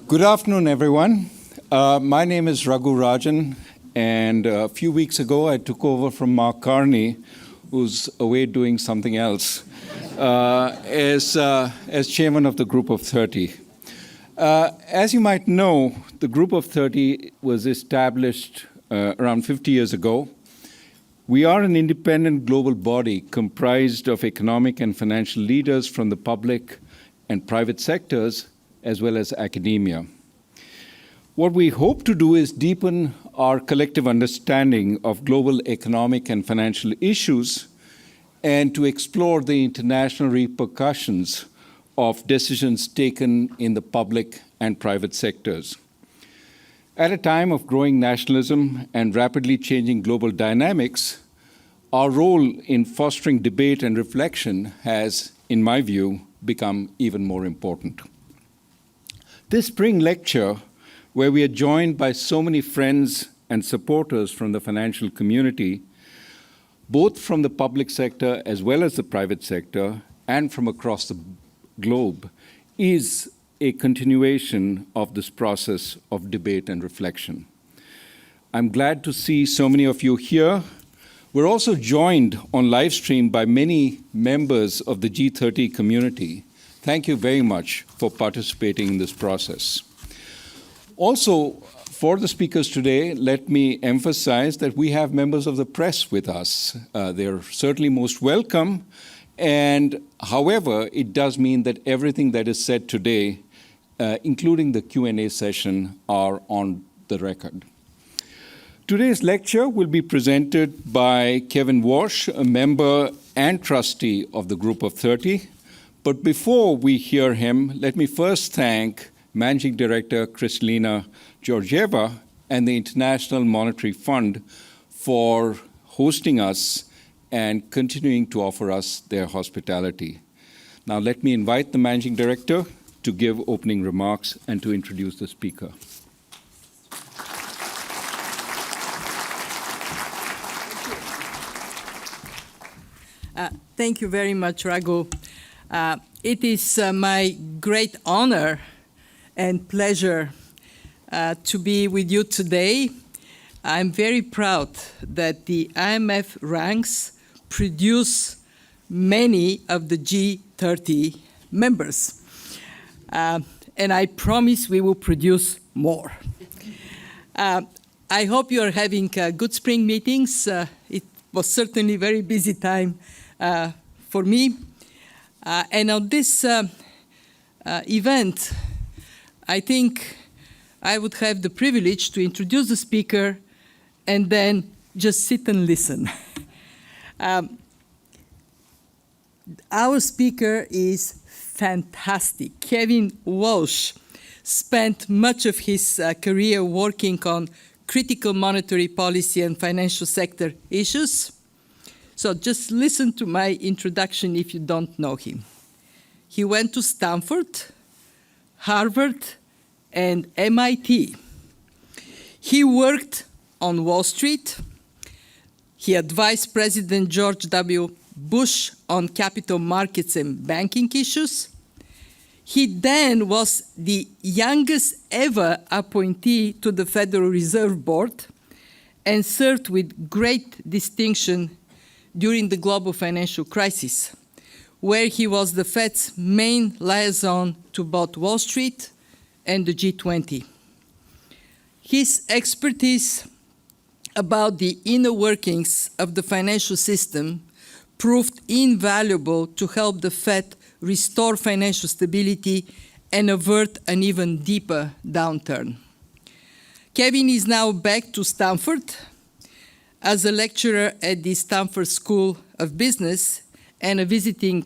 Good afternoon, everyone. My name is Raghu Rajan, and a few weeks ago I took over from Mark Carney, who's away doing something else, as chairman of the Group of 30. As you might know, the Group of 30 was established around 50 years ago. We are an independent global body comprised of economic and financial leaders from the public and private sectors, as well as academia. What we hope to do is deepen our collective understanding of global economic and financial issues and to explore the international repercussions of decisions taken in the public and private sectors. At a time of growing nationalism and rapidly changing global dynamics, our role in fostering debate and reflection has, in my view, become even more important. This spring lecture, where we are joined by so many friends and supporters from the financial community, both from the public sector as well as the private sector and from across the globe, is a continuation of this process of debate and reflection. I'm glad to see so many of you here. We're also joined on live stream by many members of the G30 community. Thank you very much for participating in this process. Also, for the speakers today, let me emphasize that we have members of the press with us. They're certainly most welcome. And however, it does mean that everything that is said today, including the Q&A session, are on the record. Today's lecture will be presented by Kevin Warsh, a member and trustee of the Group of 30. But before we hear him, let me first thank Managing Director Kristalina Georgieva and the International Monetary Fund for hosting us and continuing to offer us their hospitality. Now let me invite the Managing Director to give opening remarks and to introduce the speaker. Thank you very much, Raghu. It is my great honor and pleasure to be with you today. I'm very proud that the IMF ranks produce many of the G30 members. And I promise we will produce more. I hope you are having good spring meetings. It was certainly a very busy time for me. And on this event, I think I would have the privilege to introduce the speaker and then just sit and listen. Our speaker is fantastic. Kevin Warsh spent much of his career working on critical monetary policy and financial sector issues. So just listen to my introduction if you don't know him. He went to Stanford, Harvard, and MIT. He worked on Wall Street. He advised President George W. Bush on capital markets and banking issues. He then was the youngest ever appointee to the Federal Reserve Board and served with great distinction during the global financial crisis, where he was the Fed's main liaison to both Wall Street and the G20. His expertise about the inner workings of the financial system proved invaluable to help the Fed restore financial stability and avert an even deeper downturn. Kevin is now back to Stanford as a lecturer at the Stanford School of Business and a visiting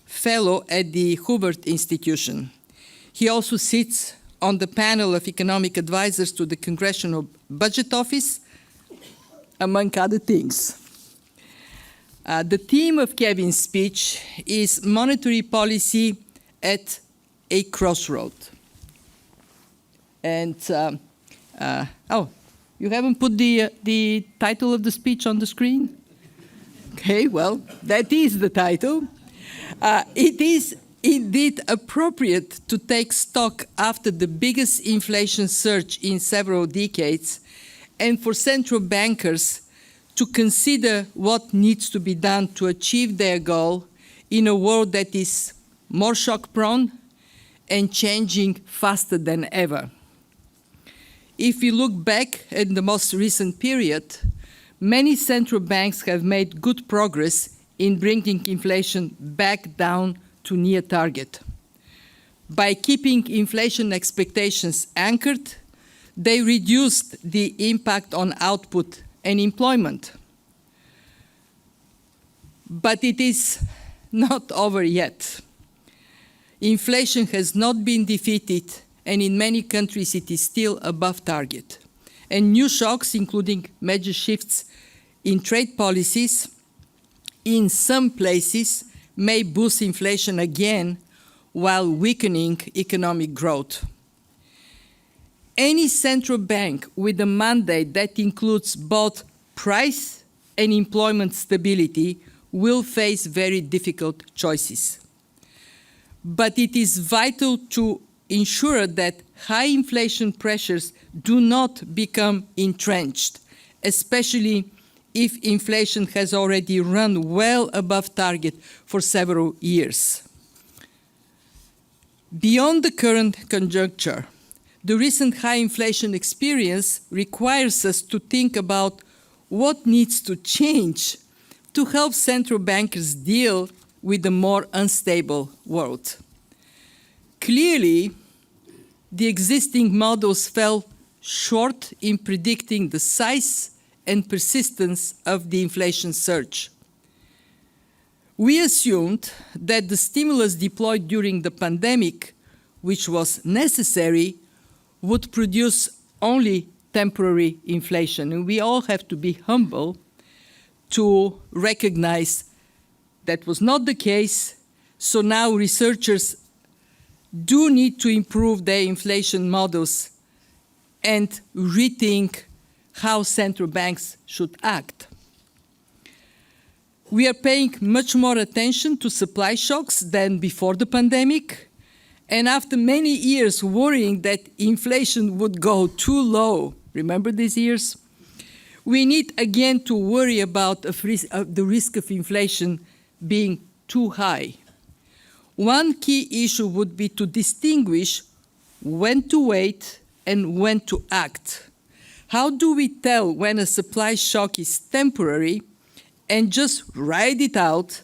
fellow at the Hoover Institution. He also sits on the panel of economic advisors to the Congressional Budget Office, among other things. The theme of Kevin's speech is monetary policy at a crossroad. And, you haven't put the title of the speech on the screen? Okay, well, that is the title. It is indeed appropriate to take stock after the biggest inflation surge in several decades, and for central bankers to consider what needs to be done to achieve their goal in a world that is more shock-prone and changing faster than ever. If we look back at the most recent period, many central banks have made good progress in bringing inflation back down to near target. By keeping inflation expectations anchored, they reduced the impact on output and employment. But it is not over yet. Inflation has not been defeated, and in many countries it is still above target. And new shocks, including major shifts in trade policies, in some places may boost inflation again while weakening economic growth. Any central bank with a mandate that includes both price and employment stability will face very difficult choices. But it is vital to ensure that high inflation pressures do not become entrenched, especially if inflation has already run well above target for several years. Beyond the current conjuncture, the recent high inflation experience requires us to think about what needs to change to help central bankers deal with a more unstable world. Clearly, the existing models fell short in predicting the size and persistence of the inflation surge. We assumed that the stimulus deployed during the pandemic, which was necessary, would produce only temporary inflation. And we all have to be humble to recognize that was not the case. So now researchers do need to improve their inflation models and rethink how central banks should act. We are paying much more attention to supply shocks than before the pandemic. And after many years worrying that inflation would go too low, remember these years? We need again to worry about the risk of inflation being too high. One key issue would be to distinguish when to wait and when to act. How do we tell when a supply shock is temporary and just ride it out,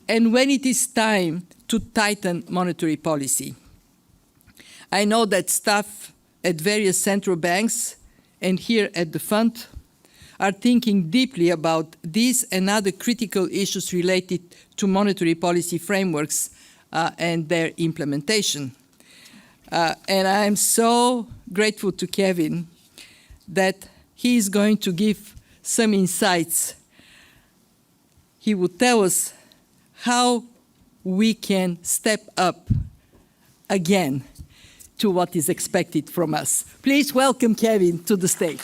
and when it is time to tighten monetary policy? I know that staff at various central banks and here at the fund are thinking deeply about these and other critical issues related to monetary policy frameworks and their implementation. And I'm so grateful to Kevin that he is going to give some insights. He will tell us how we can step up again to what is expected from us. Please welcome Kevin to the stage.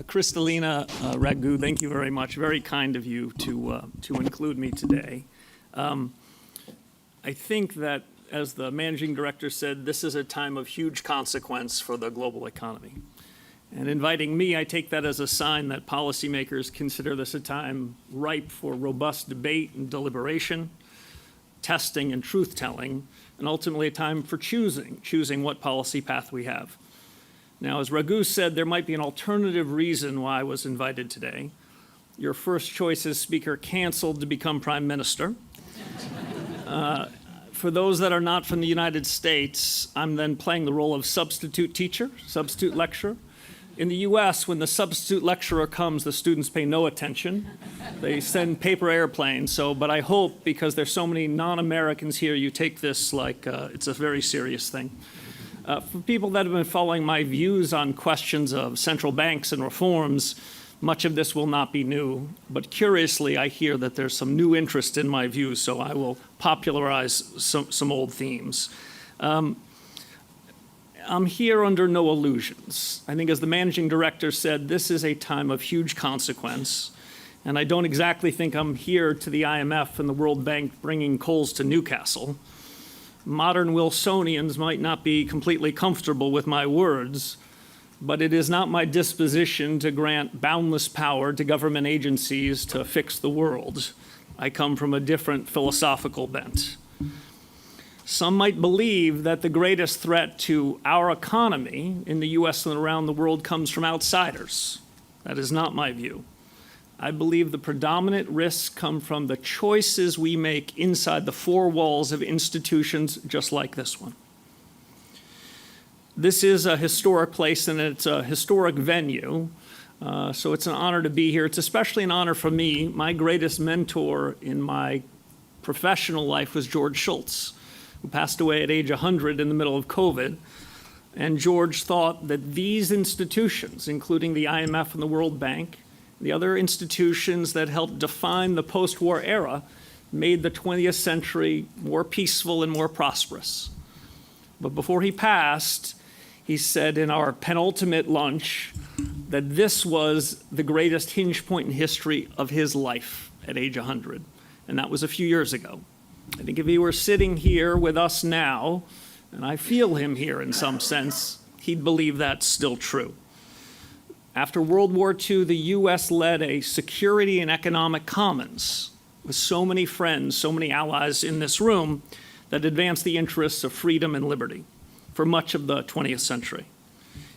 Kristalina, Raghu, thank you very much. Very kind of you to include me today. I think that, as the managing director said, this is a time of huge consequence for the global economy. And inviting me, I take that as a sign that policymakers consider this a time ripe for robust debate and deliberation, testing and truth-telling, and ultimately a time for choosing what policy path we have. Now, as Raghu said, there might be an alternative reason why I was invited today. Your first choice as speaker canceled to become prime minister. For those that are not from the United States, I'm then playing the role of substitute teacher, substitute lecturer. In the US, when the substitute lecturer comes, the students pay no attention. They send paper airplanes. But I hope, because there's so many non-Americans here, you take this like it's a very serious thing. For people that have been following my views on questions of central banks and reforms, much of this will not be new. But curiously, I hear that there's some new interest in my views, so I will popularize some old themes. I'm here under no illusions. I think as the managing director said, this is a time of huge consequence. And I don't exactly think I'm here to the IMF and the World Bank bringing coals to Newcastle. Modern Wilsonians might not be completely comfortable with my words, but it is not my disposition to grant boundless power to government agencies to fix the world. I come from a different philosophical bent. Some might believe that the greatest threat to our economy in the US and around the world comes from outsiders. That is not my view. I believe the predominant risks come from the choices we make inside the four walls of institutions just like this one. This is a historic place and it's a historic venue, so it's an honor to be here. It's especially an honor for me. My greatest mentor in my professional life was George Shultz, who passed away at age 100 in the middle of COVID. And George thought that these institutions, including the IMF and the World Bank, the other institutions that helped define the post-war era, made the 20th century more peaceful and more prosperous. But before he passed, he said in our penultimate lunch that this was the greatest hinge point in history of his life at age 100. And that was a few years ago. I think if he were sitting here with us now, and I feel him here in some sense, he'd believe that's still true. After World War II, the US led a security and economic commons with so many friends, so many allies in this room that advanced the interests of freedom and liberty for much of the 20th century.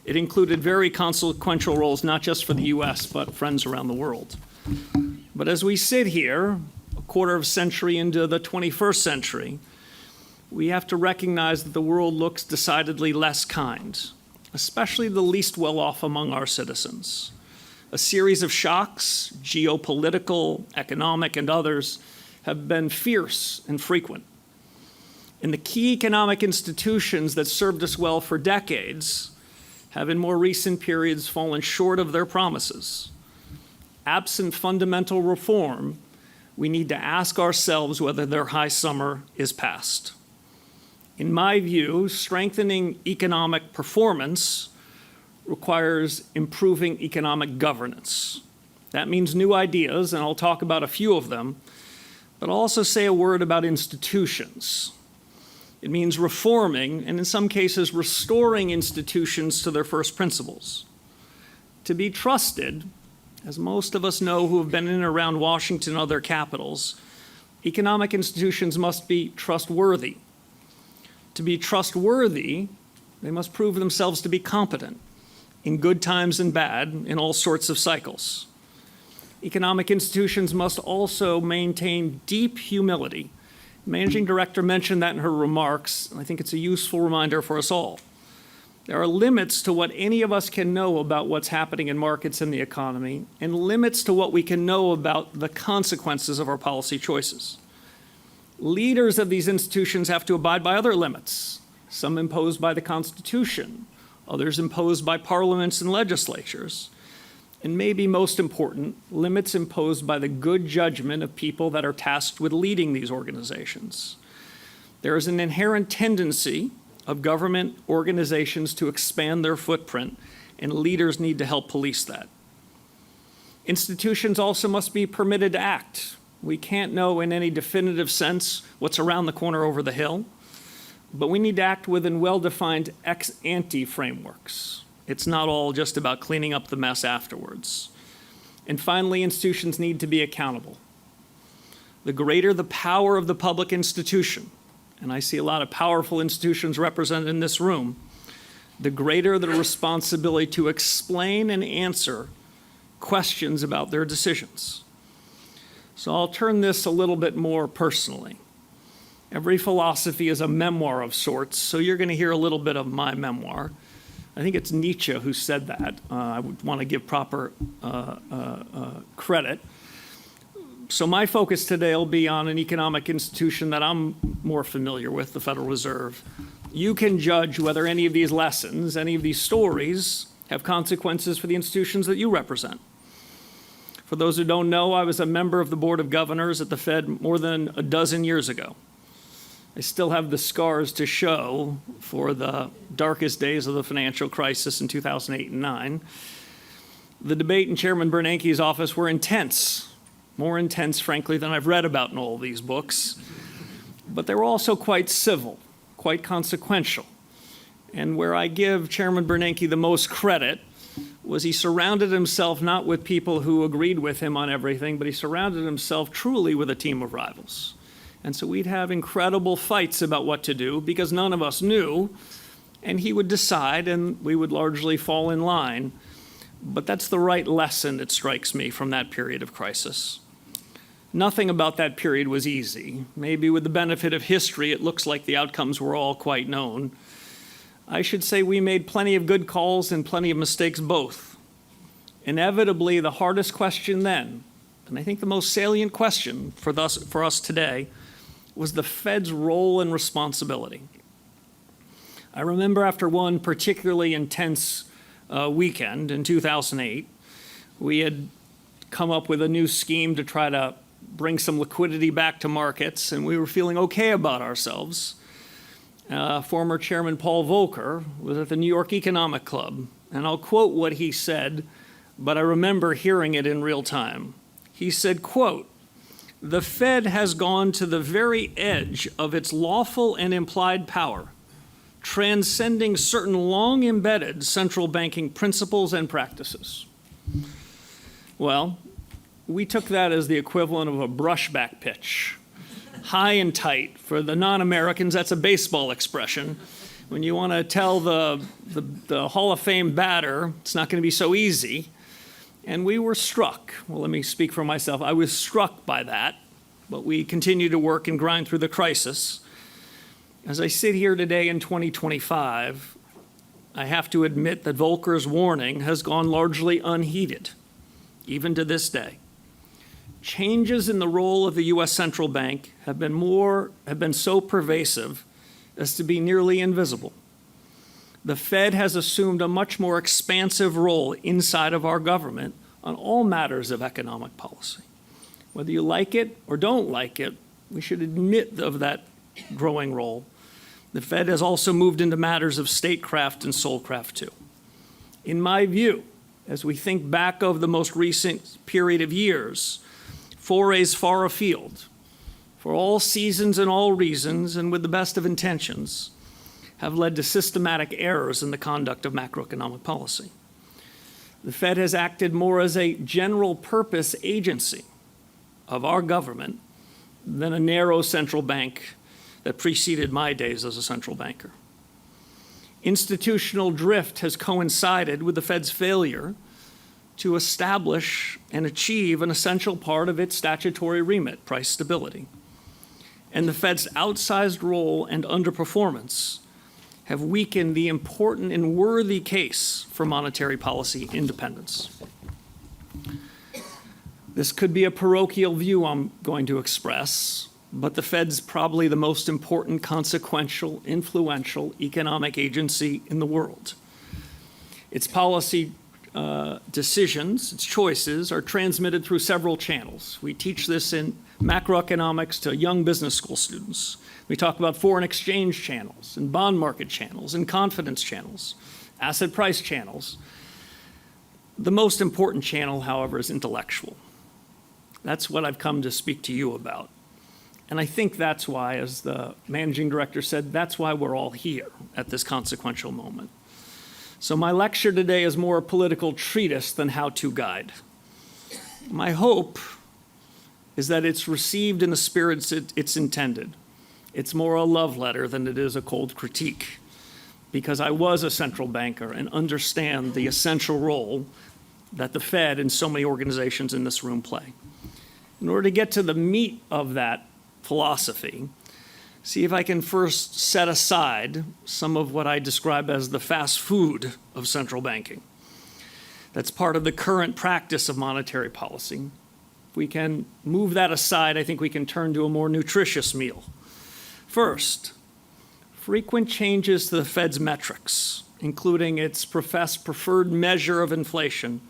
It included very consequential roles, not just for the US, but friends around the world. But as we sit here, a quarter of a century into the 21st century, we have to recognize that the world looks decidedly less kind, especially the least well-off among our citizens. A series of shocks, geopolitical, economic, and others, have been fierce and frequent. And the key economic institutions that served us well for decades have in more recent periods fallen short of their promises. Absent fundamental reform, we need to ask ourselves whether their high summer is past. In my view, strengthening economic performance requires improving economic governance. That means new ideas, and I'll talk about a few of them, but I'll also say a word about institutions. It means reforming, and in some cases, restoring institutions to their first principles. To be trusted, as most of us know who have been in and around Washington and other capitals, economic institutions must be trustworthy. To be trustworthy, they must prove themselves to be competent in good times and bad, in all sorts of cycles. Economic institutions must also maintain deep humility. Managing Director mentioned that in her remarks, and I think it's a useful reminder for us all. There are limits to what any of us can know about what's happening in markets and the economy, and limits to what we can know about the consequences of our policy choices. Leaders of these institutions have to abide by other limits, some imposed by the Constitution, others imposed by parliaments and legislatures, and maybe most important, limits imposed by the good judgment of people that are tasked with leading these organizations. There is an inherent tendency of government organizations to expand their footprint, and leaders need to help police that. Institutions also must be permitted to act. We can't know in any definitive sense what's around the corner over the hill, but we need to act within well-defined ex-ante frameworks. It's not all just about cleaning up the mess afterwards. And finally, institutions need to be accountable. The greater the power of the public institution, and I see a lot of powerful institutions represented in this room, the greater the responsibility to explain and answer questions about their decisions. So I'll turn this a little bit more personally. Every philosophy is a memoir of sorts, so you're going to hear a little bit of my memoir. I think it's Nietzsche who said that. I would want to give proper credit. So my focus today will be on an economic institution that I'm more familiar with, the Federal Reserve. You can judge whether any of these lessons, any of these stories, have consequences for the institutions that you represent. For those who don't know, I was a member of the Board of Governors at the Fed more than a dozen years ago. I still have the scars to show for the darkest days of the financial crisis in 2008 and 9. The debate in Chairman Bernanke's office were intense, more intense, frankly, than I've read about in all these books. But they were also quite civil, quite consequential. And where I give Chairman Bernanke the most credit was he surrounded himself not with people who agreed with him on everything, but he surrounded himself truly with a team of rivals. And so we'd have incredible fights about what to do because none of us knew, and he would decide and we would largely fall in line. But that's the right lesson, it strikes me, from that period of crisis. Nothing about that period was easy. Maybe with the benefit of history, it looks like the outcomes were all quite known. I should say we made plenty of good calls and plenty of mistakes both. Inevitably, the hardest question then, and I think the most salient question for us today, was the Fed's role and responsibility. I remember after one particularly intense weekend in 2008, we had come up with a new scheme to try to bring some liquidity back to markets, and we were feeling okay about ourselves. Former Chairman Paul Volcker was at the New York Economic Club, and I'll quote what he said, but I remember hearing it in real time. He said, quote, "The Fed has gone to the very edge of its lawful and implied power, transcending certain long-embedded central banking principles and practices." Well, we took that as the equivalent of a brushback pitch. High and tight. For the non-Americans, that's a baseball expression. When you want to tell the Hall of Fame batter, it's not going to be so easy. And we were struck. Well, let me speak for myself. I was struck by that, but we continue to work and grind through the crisis. As I sit here today in 2025, I have to admit that Volcker's warning has gone largely unheeded, even to this day. Changes in the role of the U.S. central bank have been so pervasive as to be nearly invisible. The Fed has assumed a much more expansive role inside of our government on all matters of economic policy. Whether you like it or don't like it, we should admit of that growing role. The Fed has also moved into matters of statecraft and soulcraft too. In my view, as we think back over the most recent period of years, forays far afield, for all seasons and all reasons and with the best of intentions, have led to systematic errors in the conduct of macroeconomic policy. The Fed has acted more as a general purpose agency of our government than a narrow central bank that preceded my days as a central banker. Institutional drift has coincided with the Fed's failure to establish and achieve an essential part of its statutory remit, price stability. And the Fed's outsized role and underperformance have weakened the important and worthy case for monetary policy independence. This could be a parochial view I'm going to express, but the Fed's probably the most important, consequential, influential economic agency in the world. Its policy decisions, its choices, are transmitted through several channels. We teach this in macroeconomics to young business school students. We talk about foreign exchange channels and bond market channels and confidence channels, asset price channels. The most important channel, however, is intellectual. That's what I've come to speak to you about. And I think that's why, as the managing director said, that's why we're all here at this consequential moment. So my lecture today is more a political treatise than how-to guide. My hope is that it's received in the spirit it's intended. It's more a love letter than it is a cold critique, because I was a central banker and understand the essential role that the Fed and so many organizations in this room play. In order to get to the meat of that philosophy, see if I can first set aside some of what I describe as the fast food of central banking. That's part of the current practice of monetary policy. If we can move that aside, I think we can turn to a more nutritious meal. First, frequent changes to the Fed's metrics, including its professed preferred measure of inflation,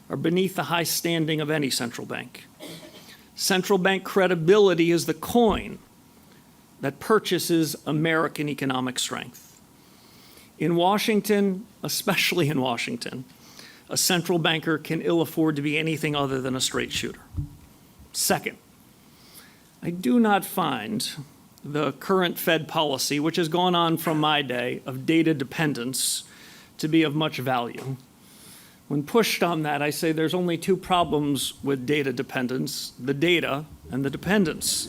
are beneath the high standing of any central bank. Central bank credibility is the coin that purchases American economic strength. In Washington, especially in Washington, a central banker can ill afford to be anything other than a straight shooter. Second, I do not find the current Fed policy, which has gone on from my day, of data dependence to be of much value. When pushed on that, I say there's only two problems with data dependence: the data and the dependence.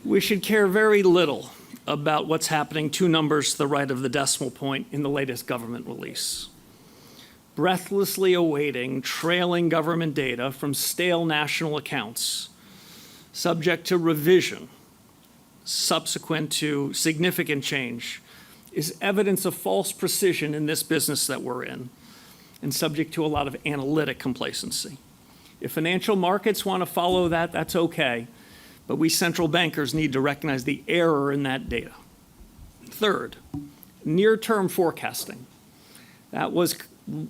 We should care very little about what's happening 2 numbers to the right of the decimal point in the latest government release. Breathlessly awaiting trailing government data from stale national accounts, subject to revision subsequent to significant change, is evidence of false precision in this business that we're in, and subject to a lot of analytic complacency. If financial markets want to follow that, that's okay, but we central bankers need to recognize the error in that data. Third, near-term forecasting. That was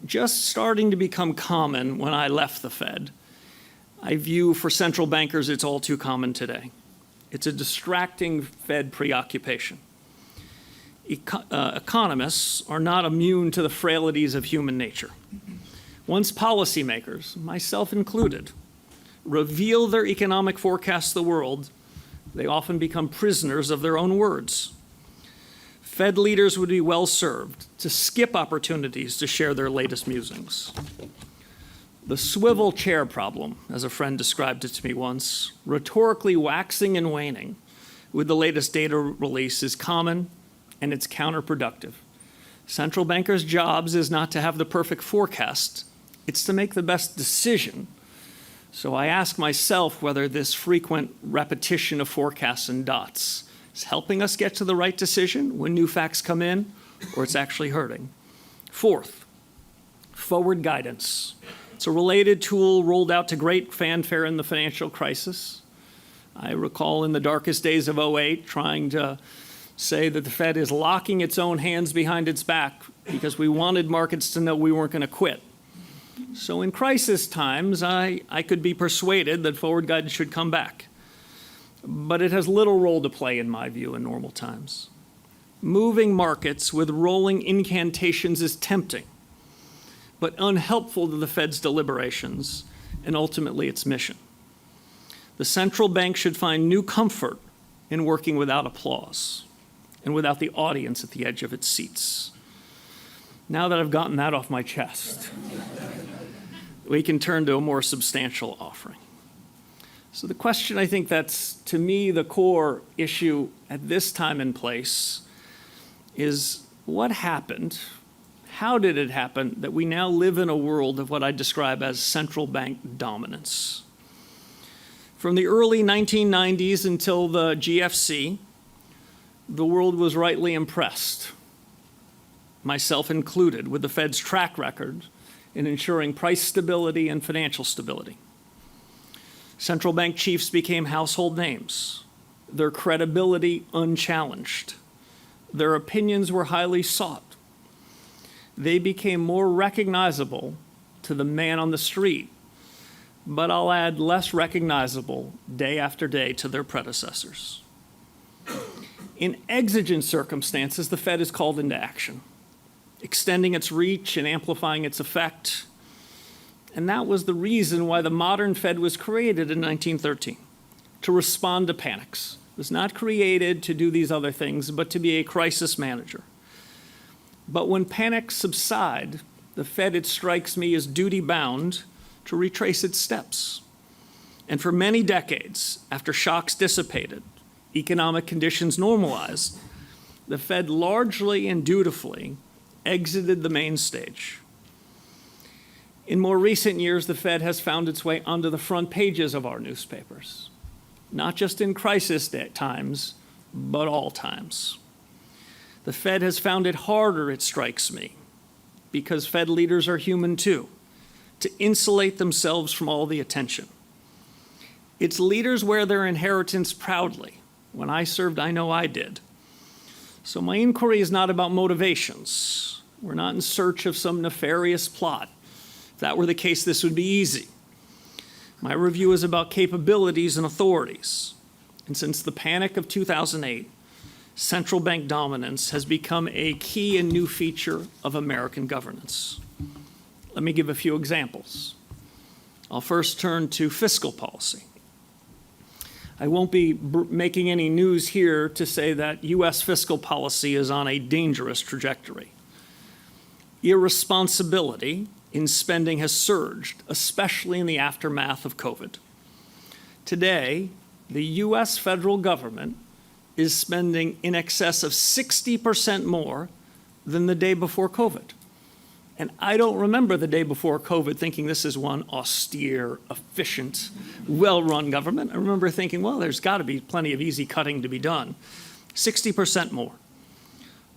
just starting to become common when I left the Fed. I view for central bankers it's all too common today. It's a distracting Fed preoccupation. Economists are not immune to the frailties of human nature. Once policymakers, myself included, reveal their economic forecasts to the world, they often become prisoners of their own words. Fed leaders would be well served to skip opportunities to share their latest musings. The swivel chair problem, as a friend described it to me once, rhetorically waxing and waning with the latest data release, is common and it's counterproductive. Central bankers' jobs is not to have the perfect forecast, it's to make the best decision. So I ask myself whether this frequent repetition of forecasts and dots is helping us get to the right decision when new facts come in, or it's actually hurting. Fourth, forward guidance. It's a related tool rolled out to great fanfare in the financial crisis. I recall in the darkest days of '08 trying to say that the Fed is locking its own hands behind its back because we wanted markets to know we weren't going to quit. So in crisis times, I could be persuaded that forward guidance should come back. But it has little role to play, in my view, in normal times. Moving markets with rolling incantations is tempting, but unhelpful to the Fed's deliberations and ultimately its mission. The central bank should find new comfort in working without applause and without the audience at the edge of its seats. Now that I've gotten that off my chest, we can turn to a more substantial offering. So the question, I think that's, to me, the core issue at this time and place is what happened, how did it happen that we now live in a world of what I describe as central bank dominance? From the early 1990s until the GFC, the world was rightly impressed, myself included, with the Fed's track record in ensuring price stability and financial stability. Central bank chiefs became household names, their credibility unchallenged. Their opinions were highly sought. They became more recognizable to the man on the street, but I'll add less recognizable day after day to their predecessors. In exigent circumstances, the Fed is called into action, extending its reach and amplifying its effect. And that was the reason why the modern Fed was created in 1913, to respond to panics. It was not created to do these other things, but to be a crisis manager. But when panics subside, the Fed, it strikes me, is duty-bound to retrace its steps. And for many decades, after shocks dissipated, economic conditions normalized, the Fed largely and dutifully exited the main stage. In more recent years, the Fed has found its way onto the front pages of our newspapers, not just in crisis times, but all times. The Fed has found it harder, it strikes me, because Fed leaders are human too, to insulate themselves from all the attention. Its leaders wear their inheritance proudly. When I served, I know I did. So my inquiry is not about motivations. We're not in search of some nefarious plot. If that were the case, this would be easy. My review is about capabilities and authorities. And since the panic of 2008, central bank dominance has become a key and new feature of American governance. Let me give a few examples. I'll first turn to fiscal policy. I won't be making any news here to say that U.S. fiscal policy is on a dangerous trajectory. Irresponsibility in spending has surged, especially in the aftermath of COVID. Today, the U.S. federal government is spending in excess of 60% more than the day before COVID. And I don't remember the day before COVID thinking this is one austere, efficient, well-run government. I remember thinking, well, there's got to be plenty of easy cutting to be done. 60% more.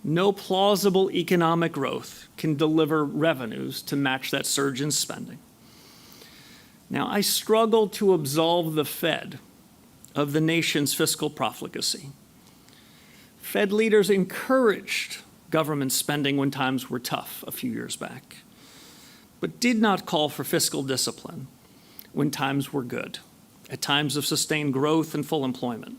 No plausible economic growth can deliver revenues to match that surge in spending. Now, I struggle to absolve the Fed of the nation's fiscal profligacy. Fed leaders encouraged government spending when times were tough a few years back, but did not call for fiscal discipline when times were good, at times of sustained growth and full employment.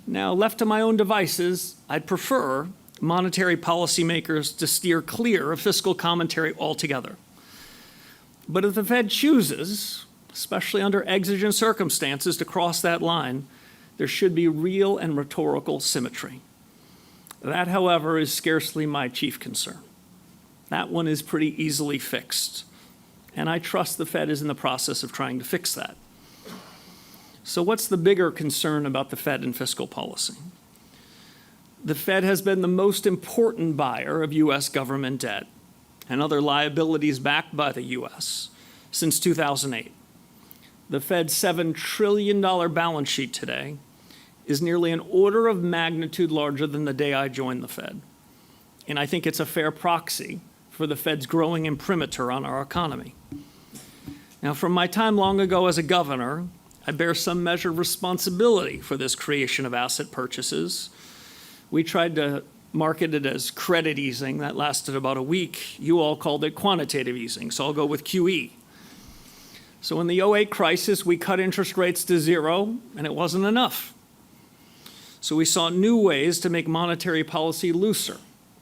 Now, left to my own devices, I'd prefer monetary policymakers to steer clear of fiscal commentary altogether. But if the Fed chooses, especially under exigent circumstances, to cross that line, there should be real and rhetorical symmetry. That, however, is scarcely my chief concern. That one is pretty easily fixed, and I trust the Fed is in the process of trying to fix that. So what's the bigger concern about the Fed and fiscal policy? The Fed has been the most important buyer of U.S. government debt and other liabilities backed by the U.S. since 2008. The Fed's $7 trillion balance sheet today is nearly an order of magnitude larger than the day I joined the Fed. And I think it's a fair proxy for the Fed's growing imprimatur on our economy. Now, from my time long ago as a governor, I bear some measure of responsibility for this creation of asset purchases. We tried to market it as credit easing. That lasted about a week. You all called it quantitative easing, so I'll go with QE. So in the 2008 crisis, we cut interest rates to zero, and it wasn't enough. So we sought new ways to make monetary policy looser,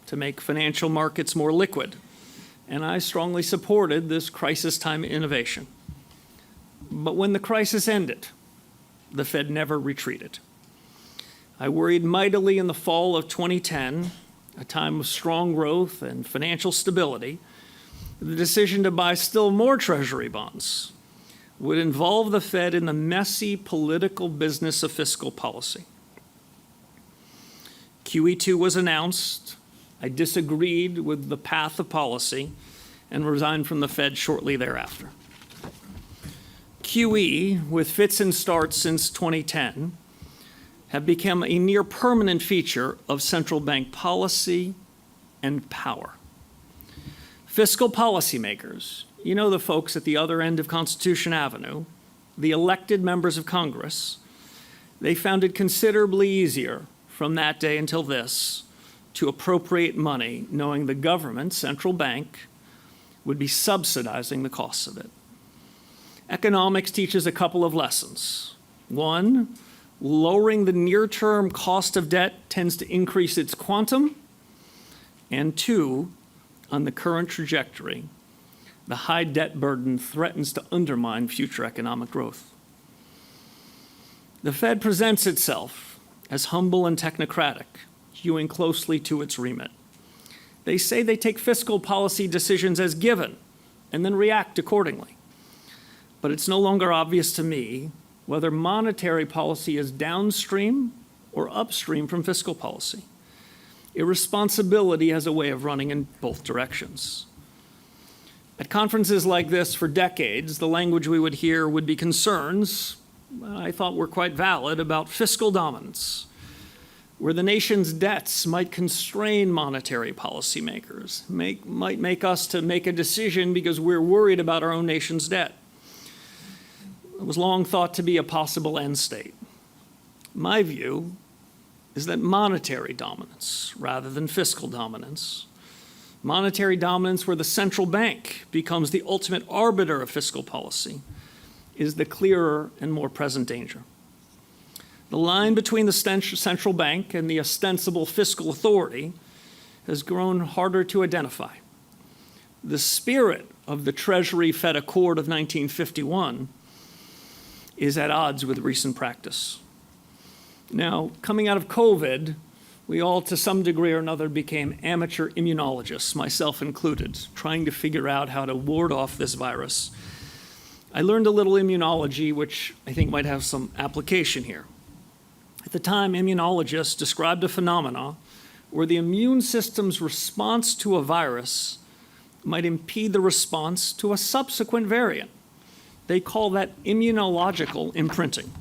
to make financial markets more liquid. And I strongly supported this crisis time innovation. But when the crisis ended, the Fed never retreated. I worried mightily in the fall of 2010, a time of strong growth and financial stability. The decision to buy still more Treasury bonds would involve the Fed in the messy political business of fiscal policy. QE2 was announced. I disagreed with the path of policy and resigned from the Fed shortly thereafter. QE, with fits and starts since 2010, have become a near permanent feature of central bank policy and power. Fiscal policymakers, you know the folks at the other end of Constitution Avenue, the elected members of Congress, they found it considerably easier from that day until this to appropriate money, knowing the government, central bank, would be subsidizing the costs of it. Economics teaches a couple of lessons. One, lowering the near-term cost of debt tends to increase its quantum. And two, on the current trajectory, the high debt burden threatens to undermine future economic growth. The Fed presents itself as humble and technocratic, hewing closely to its remit. They say they take fiscal policy decisions as given and then react accordingly. But it's no longer obvious to me whether monetary policy is downstream or upstream from fiscal policy. Irresponsibility has a way of running in both directions. At conferences like this for decades, the language we would hear would be concerns I thought were quite valid about fiscal dominance, where the nation's debts might constrain monetary policymakers, might make us to make a decision because we're worried about our own nation's debt. It was long thought to be a possible end state. My view is that monetary dominance rather than fiscal dominance, monetary dominance where the central bank becomes the ultimate arbiter of fiscal policy, is the clearer and more present danger. The line between the central bank and the ostensible fiscal authority has grown harder to identify. The spirit of the Treasury-Fed Accord of 1951 is at odds with recent practice. Now, coming out of COVID, we all, to some degree or another, became amateur immunologists, myself included, trying to figure out how to ward off this virus. I learned a little immunology, which I think might have some application here. At the time, immunologists described a phenomena where the immune system's response to a virus might impede the response to a subsequent variant. They call that immunological imprinting.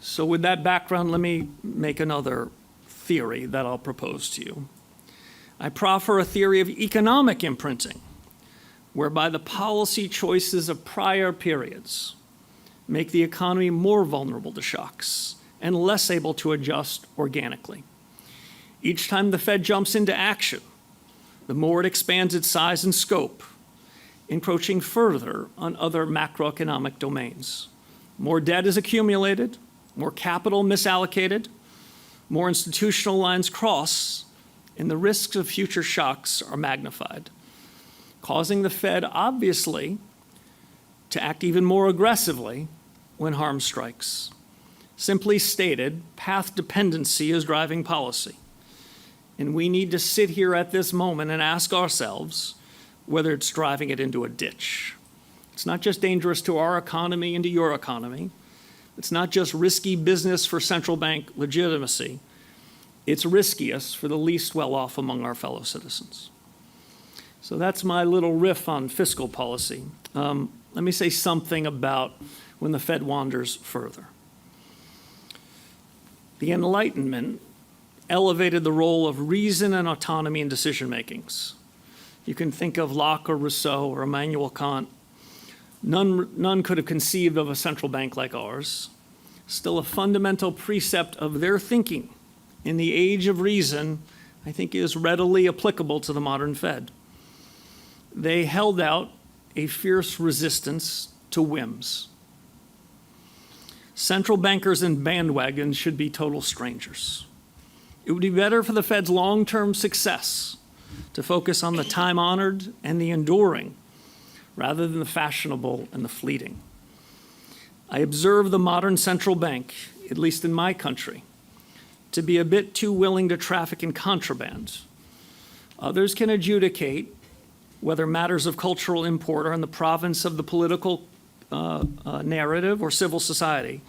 So with that background, let me make another theory that I'll propose to you. I proffer a theory of economic imprinting, whereby the policy choices of prior periods make the economy more vulnerable to shocks and less able to adjust organically. Each time the Fed jumps into action, the more it expands its size and scope, encroaching further on other macroeconomic domains. More debt is accumulated, more capital misallocated, more institutional lines cross, and the risks of future shocks are magnified, causing the Fed, obviously, to act even more aggressively when harm strikes. Simply stated, path dependency is driving policy. And we need to sit here at this moment and ask ourselves whether it's driving it into a ditch. It's not just dangerous to our economy and to your economy. It's not just risky business for central bank legitimacy. It's riskiest for the least well-off among our fellow citizens. So that's my little riff on fiscal policy. Let me say something about when the Fed wanders further. The Enlightenment elevated the role of reason and autonomy in decision-makings. You can think of Locke or Rousseau or Immanuel Kant. None could have conceived of a central bank like ours. Still, a fundamental precept of their thinking in the age of reason, I think, is readily applicable to the modern Fed. They held out a fierce resistance to whims. Central bankers and bandwagons should be total strangers. It would be better for the Fed's long-term success to focus on the time-honored and the enduring rather than the fashionable and the fleeting. I observe the modern central bank, at least in my country, to be a bit too willing to traffic in contraband. Others can adjudicate whether matters of cultural import are in the province of the political narrative or civil society,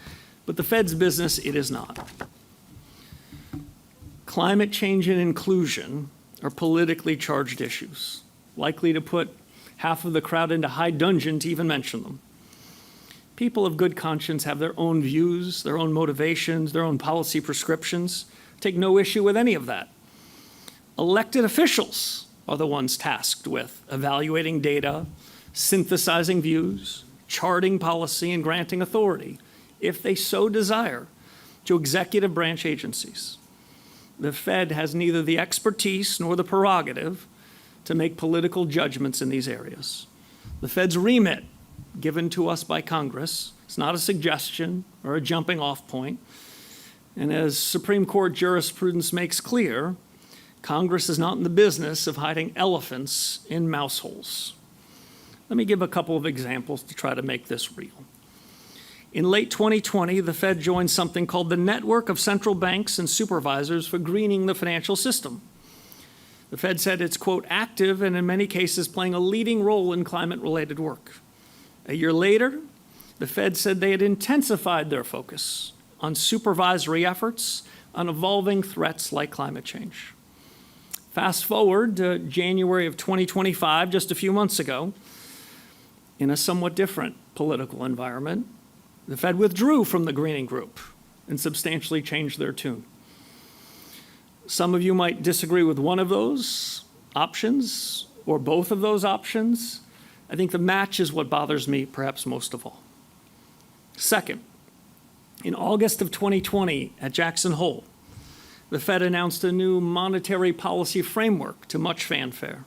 but the Fed's business, it is not. Climate change and inclusion are politically charged issues, likely to put half of the crowd into high dudgeon to even mention them. People of good conscience have their own views, their own motivations, their own policy prescriptions. Take no issue with any of that. Elected officials are the ones tasked with evaluating data, synthesizing views, charting policy, and granting authority, if they so desire, to executive branch agencies. The Fed has neither the expertise nor the prerogative to make political judgments in these areas. The Fed's remit, given to us by Congress, is not a suggestion or a jumping off point. And as Supreme Court jurisprudence makes clear, Congress is not in the business of hiding elephants in mouse holes. Let me give a couple of examples to try to make this real. In late 2020, the Fed joined something called the Network of Central Banks and Supervisors for Greening the Financial System. The Fed said it's, quote, active and in many cases playing a leading role in climate-related work. A year later, the Fed said they had intensified their focus on supervisory efforts on evolving threats like climate change. Fast forward to January of 2025, just a few months ago, in a somewhat different political environment, the Fed withdrew from the greening group and substantially changed their tune. Some of you might disagree with one of those options or both of those options. I think the match is what bothers me perhaps most of all. Second, in August of 2020 at Jackson Hole, the Fed announced a new monetary policy framework to much fanfare.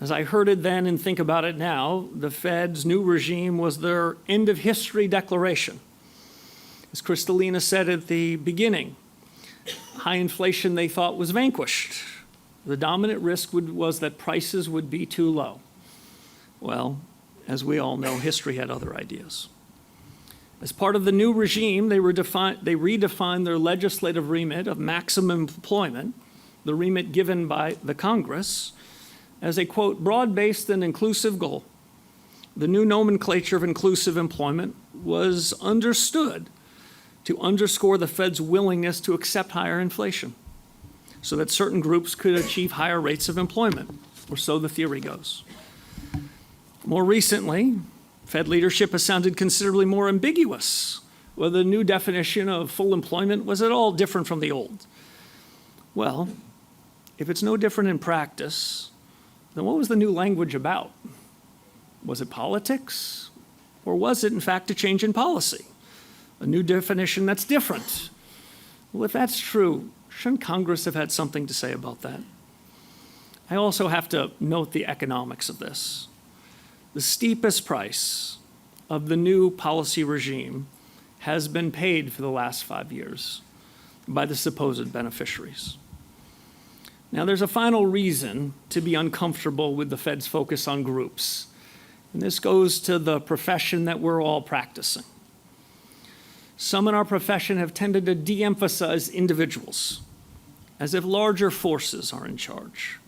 As I heard it then and think about it now, the Fed's new regime was their end of history declaration, As Kristalina said at the beginning, high inflation they thought was vanquished. The dominant risk was that prices would be too low. Well, as we all know, history had other ideas. As part of the new regime, they redefined their legislative remit of maximum employment, the remit given by the Congress, as a, quote, broad-based and inclusive goal. The new nomenclature of inclusive employment was understood to underscore the Fed's willingness to accept higher inflation so that certain groups could achieve higher rates of employment, or so the theory goes. More recently, Fed leadership has sounded considerably more ambiguous, whether the new definition of full employment was at all different from the old. Well, if it's no different in practice, then what was the new language about? Was it politics? Or was it, in fact, a change in policy? A new definition that's different? Well, if that's true, shouldn't Congress have had something to say about that? I also have to note the economics of this. The steepest price of the new policy regime has been paid for the last 5 years by the supposed beneficiaries. Now, there's a final reason to be uncomfortable with the Fed's focus on groups, and this goes to the profession that we're all practicing. Some in our profession have tended to de-emphasize individuals, as if larger forces are in charge.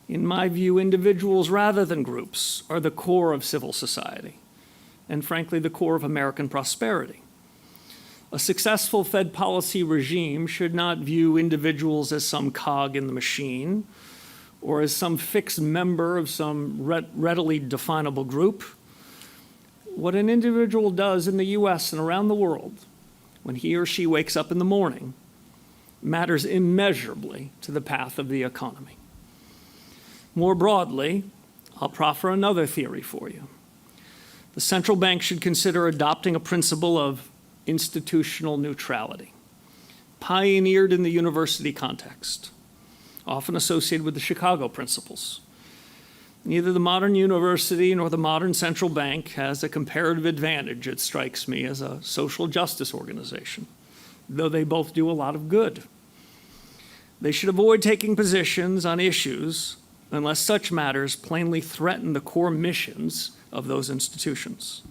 In my view, individuals rather than groups are the core of civil society, and frankly, the core of American prosperity. A successful Fed policy regime should not view individuals as some cog in the machine or as some fixed member of some readily definable group. What an individual does in the US and around the world when he or she wakes up in the morning matters immeasurably to the path of the economy. More broadly, I'll proffer another theory for you. The central bank should consider adopting a principle of institutional neutrality, pioneered in the university context, often associated with the Chicago principles. Neither the modern university nor the modern central bank has a comparative advantage, it strikes me, as a social justice organization, though they both do a lot of good. They should avoid taking positions on issues unless such matters plainly threaten the core missions of those institutions.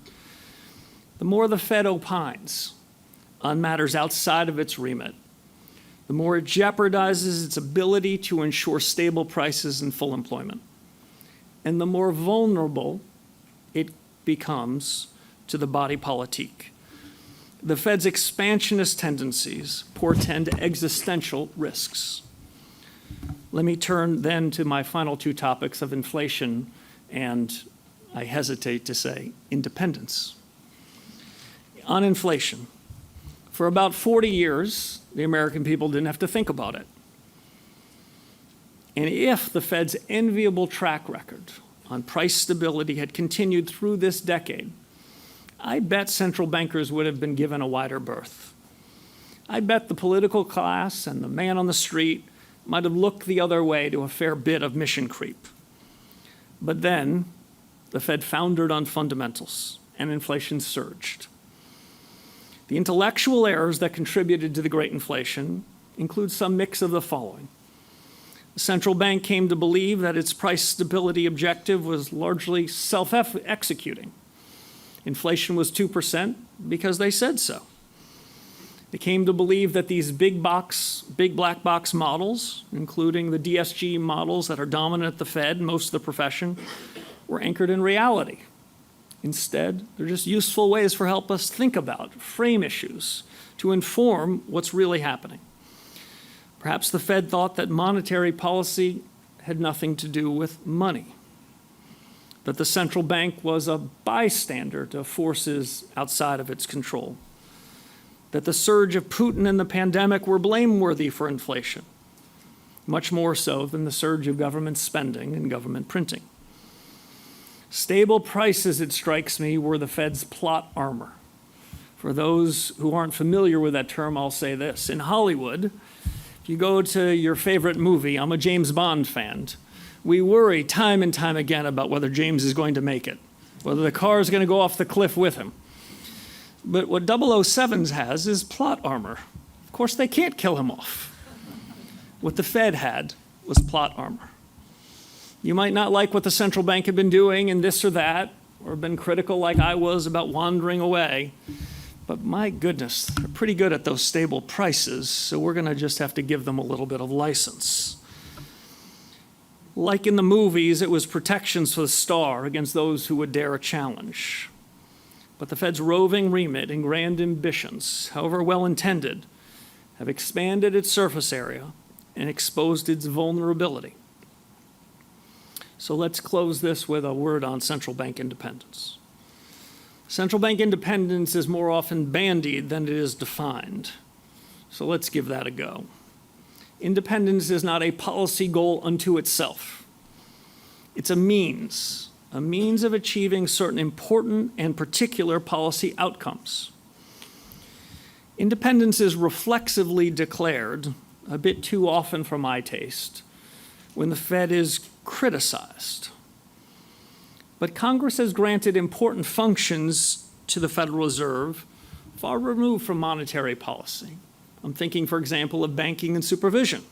The more the Fed opines on matters outside of its remit, the more it jeopardizes its ability to ensure stable prices and full employment, and the more vulnerable it becomes to the body politique. The Fed's expansionist tendencies portend existential risks. Let me turn then to my final two topics of inflation and, I hesitate to say, independence. On inflation, for about 40 years, the American people didn't have to think about it. And if the Fed's enviable track record on price stability had continued through this decade, I bet central bankers would have been given a wider berth. I bet the political class and the man on the street might have looked the other way to a fair bit of mission creep. But then the Fed foundered on fundamentals and inflation surged. The intellectual errors that contributed to the Great Inflation include some mix of the following. The central bank came to believe that its price stability objective was largely self-executing. Inflation was 2% because they said so. They came to believe that these big black box models, including the DSG models that are dominant at the Fed, most of the profession, were anchored in reality. Instead, they're just useful ways for help us think about, frame issues, to inform what's really happening. Perhaps the Fed thought that monetary policy had nothing to do with money, that the central bank was a bystander to forces outside of its control, that the surge of Putin and the pandemic were blameworthy for inflation, much more so than the surge of government spending and government printing. Stable prices, it strikes me, were the Fed's plot armor. For those who aren't familiar with that term, I'll say this. In Hollywood, if you go to your favorite movie, I'm a James Bond fan, we worry time and time again about whether James is going to make it, whether the car is going to go off the cliff with him. But what 007 has is plot armor. Of course, they can't kill him off. What the Fed had was plot armor. You might not like what the central bank had been doing and this or that, or been critical like I was about wandering away. But my goodness, they're pretty good at those stable prices, so we're going to just have to give them a little bit of license. Like in the movies, it was protections for the star against those who would dare a challenge. But the Fed's roving remit and grand ambitions, however well-intended, have expanded its surface area and exposed its vulnerability. So let's close this with a word on central bank independence. Central bank independence is more often bandied than it is defined. So let's give that a go. Independence is not a policy goal unto itself. It's a means of achieving certain important and particular policy outcomes. Independence is reflexively declared, a bit too often for my taste, when the Fed is criticized. But Congress has granted important functions to the Federal Reserve far removed from monetary policy. I'm thinking, for example, of banking and supervision.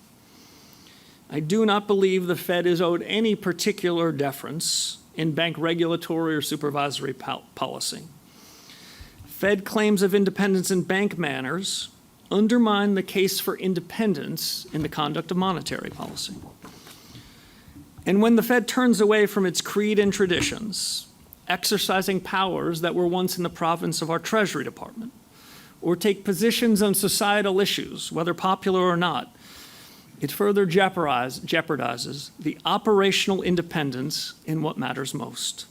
I do not believe the Fed is owed any particular deference in bank regulatory or supervisory policy. Fed claims of independence in bank manners undermine the case for independence in the conduct of monetary policy. And when the Fed turns away from its creed and traditions, exercising powers that were once in the province of our Treasury Department, or take positions on societal issues, whether popular or not, it further jeopardizes the operational independence in what matters most.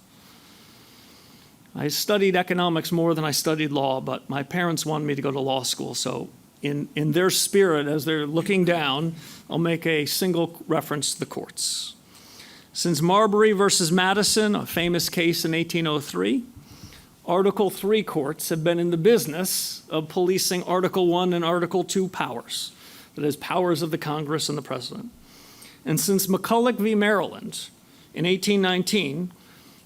I studied economics more than I studied law, but my parents wanted me to go to law school, so in their spirit, as they're looking down, I'll make a single reference to the courts. Since Marbury versus Madison, a famous case in 1803, Article III courts have been in the business of policing Article I and Article II powers, that is, powers of the Congress and the President. And since McCulloch v. Maryland in 1819,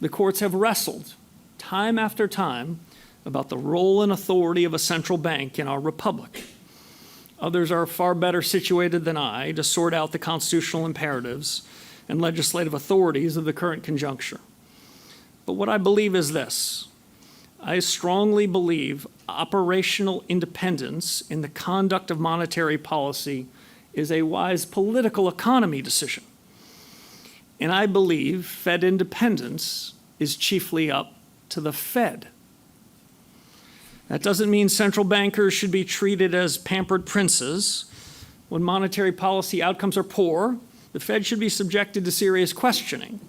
the courts have wrestled time after time about the role and authority of a central bank in our republic. Others are far better situated than I to sort out the constitutional imperatives and legislative authorities of the current conjuncture. But what I believe is this. I strongly believe operational independence in the conduct of monetary policy is a wise political economy decision. And I believe Fed independence is chiefly up to the Fed. That doesn't mean central bankers should be treated as pampered princes. When monetary policy outcomes are poor, the Fed should be subjected to serious questioning,